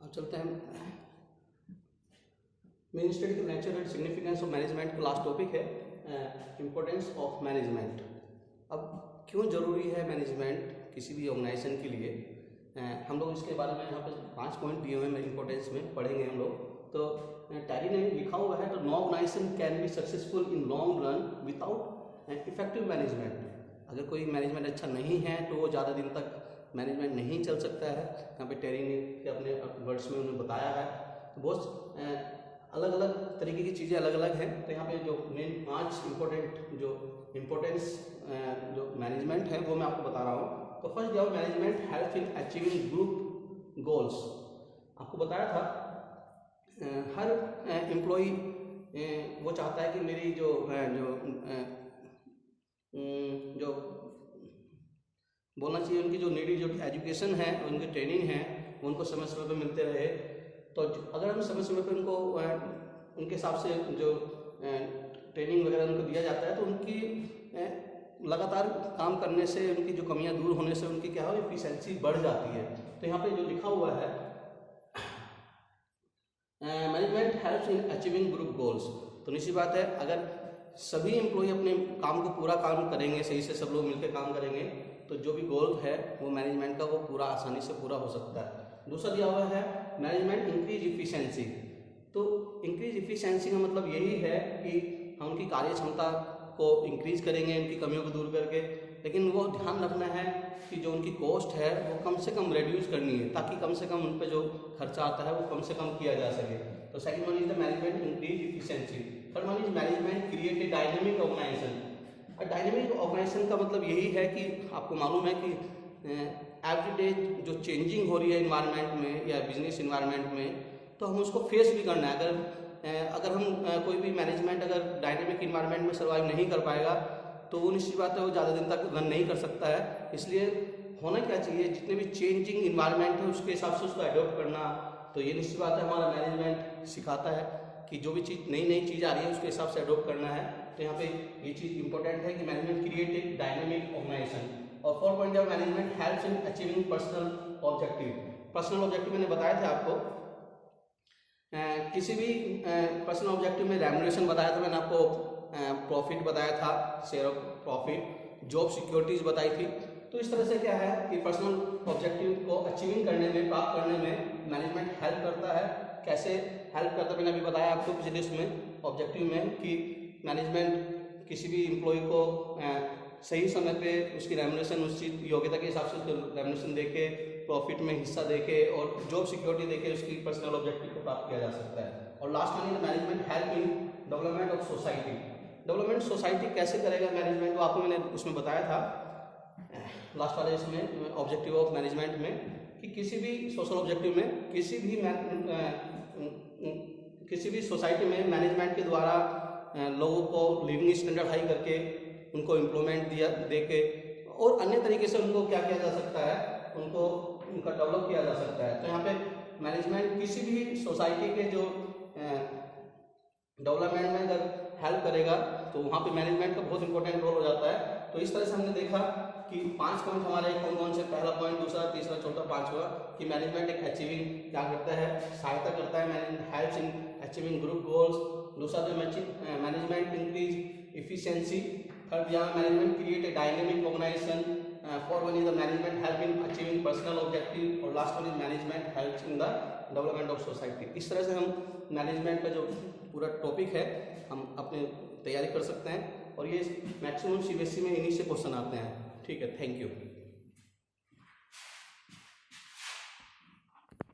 अब चलते हैं मेन स्टडी का nature and significance of management का लास्ट टॉपिक है इम्पोर्टेंस ऑफ मैनेजमेंट। अब क्यों ज़रूरी है मैनेजमेंट किसी भी ऑर्गेनाइजेशन के लिए, हम लोग इसके बारे में यहाँ पे 5 पॉइंट दिए हुए हैं इम्पोर्टेंस में पढ़ेंगे हम लोग। तो टैली ने लिखा हुआ है तो no organization can be successful in long run without effective management. अगर कोई मैनेजमेंट अच्छा नहीं है तो वो ज़्यादा दिन तक मैनेजमेंट नहीं चल सकता है। यहाँ पे टेरी ने अपने वर्ड्स में उन्होंने बताया है। तो बहुत अलग अलग तरीके की चीज़ें अलग अलग हैं। तो यहाँ पे जो मेन 5 इम्पोर्टेंट जो इम्पोर्टेंस जो मैनेजमेंट है वो मैं आपको बता रहा हूँ। तो फर्स्ट जो management help in achieving group goals. आपको बताया था हर एम्प्लॉई वो चाहता है कि मेरी जो बोलना चाहिए उनकी जो नीडी जो एजुकेशन है उनकी ट्रेनिंग है वो उनको समय समय पर मिलते रहे। तो अगर हम समय समय पर उनको उनके हिसाब से जो ट्रेनिंग वगैरह उनको दिया जाता है तो उनकी लगातार काम करने से उनकी जो कमियां दूर होने से उनकी क्या है एफिशिएंसी बढ़ जाती है। तो यहाँ पे जो लिखा हुआ है management helps in achieving group goals. तो निश्चित बात है अगर सभी एम्प्लॉय अपने काम को पूरा काम करेंगे, सही से सब लोग मिलकर काम करेंगे तो जो भी गोल है वो मैनेजमेंट का वो पूरा आसानी से पूरा हो सकता है। दूसरा दिया हुआ है मैनेजमेंट इंक्रीज इफिशिएंसी। तो इंक्रीज इफिशिएंसी का मतलब यही है कि हम उनकी कार्य क्षमता को इंक्रीज करेंगे उनकी कमियों को दूर करके, लेकिन वो ध्यान रखना है कि जो उनकी कॉस्ट है वो कम से कम रिड्यूस करनी है ताकि कम से कम उन पर जो खर्चा आता है वो कम से कम किया जा सके। तो second one is the management increase efficiency. Third one is management create a dynamic organization. Dynamic organization का मतलब यही है कि आपको मालूम है कि एवरीडे जो चेंजिंग हो रही है इन्वायरमेंट में या बिजनेस इन्वायरमेंट में तो हम उसको फेस भी करना है। अगर हम कोई भी मैनेजमेंट अगर डायनेमिक इन्वायरमेंट में सर्वाइव नहीं कर पाएगा तो वो निश्चित बात है वो ज़्यादा दिन तक रन नहीं कर सकता है। इसलिए होना क्या चाहिए, जितने भी चेंजिंग इन्वायरमेंट है उसके हिसाब से उसको अडॉप्ट करना। तो ये निश्चित बात है हमारा मैनेजमेंट सिखाता है कि जो भी चीज़ नई नई चीज़ आ रही है उसके हिसाब से अडॉप्ट करना है। तो यहाँ पे ये चीज़ इंपॉर्टेंट है कि management create a dynamic organization. और 4 पॉइंट जब management helps in achieving personal objective. Personal objective मैंने बताया था आपको, किसी भी पर्सनल ऑब्जेक्टिव में रेम्युनरेशन बताया था मैंने आपको, प्रॉफिट बताया था, share of profit, job securities बताई थी। तो इस तरह से क्या है कि पर्सनल ऑब्जेक्टिव को अचीविंग करने में, प्राप्त करने में मैनेजमेंट हेल्प करता है। कैसे हेल्प करता है मैंने अभी बताया आपको पिछले इसमें ऑब्जेक्टिव में कि मैनेजमेंट किसी भी एम्प्लॉय को सही समय पे उसकी रेम्युनरेशन उस चीज योग्यता के हिसाब से उसको रेम्युनरेशन देके, प्रॉफिट में हिस्सा देके और जॉब सिक्योरिटी देके उसकी पर्सनल ऑब्जेक्टिव को प्राप्त किया जा सकता है। और last one is management help in development of society. Development society कैसे करेगा मैनेजमेंट, वो आपको मैंने उसमें बताया था लास्ट वाले इसमें ऑब्जेक्टिव ऑफ मैनेजमेंट में कि किसी भी सोशल ऑब्जेक्टिव में किसी भी सोसाइटी में मैनेजमेंट के द्वारा लोगों को लिविंग स्टैंडर्ड हाई करके उनको एम्प्लॉयमेंट दे के और अन्य तरीके से उनको क्या किया जा सकता है, उनको उनका डेवलप किया जा सकता है। तो यहाँ पे मैनेजमेंट किसी भी सोसाइटी के जो डेवलपमेंट में अगर हेल्प करेगा तो वहाँ पे मैनेजमेंट का बहुत इंपॉर्टेंट रोल हो जाता है। तो इस तरह से हमने देखा कि 5 पॉइंट हमारे कौन कौन से, पहला पॉइंट, दूसरा, तीसरा, चौथा, 5वां कि मैनेजमेंट एक अचीविंग क्या करता है, सहायता करता है, management helps in achieving group goals. दूसरा जो मैनेजमेंट इंक्रीज इफिशिएंसी। थर्ड यहाँ management create a dynamic organisation. Fourth one is the management help in achieving personal objective. और last one is management helps in the development of society. इस तरह से हम management का जो पूरा टॉपिक है हम अपने तैयारी कर सकते हैं और ये मैक्सिमम सीबीएसई में इन्हीं से क्वेश्चन आते हैं। ठीक है, थैंक यू।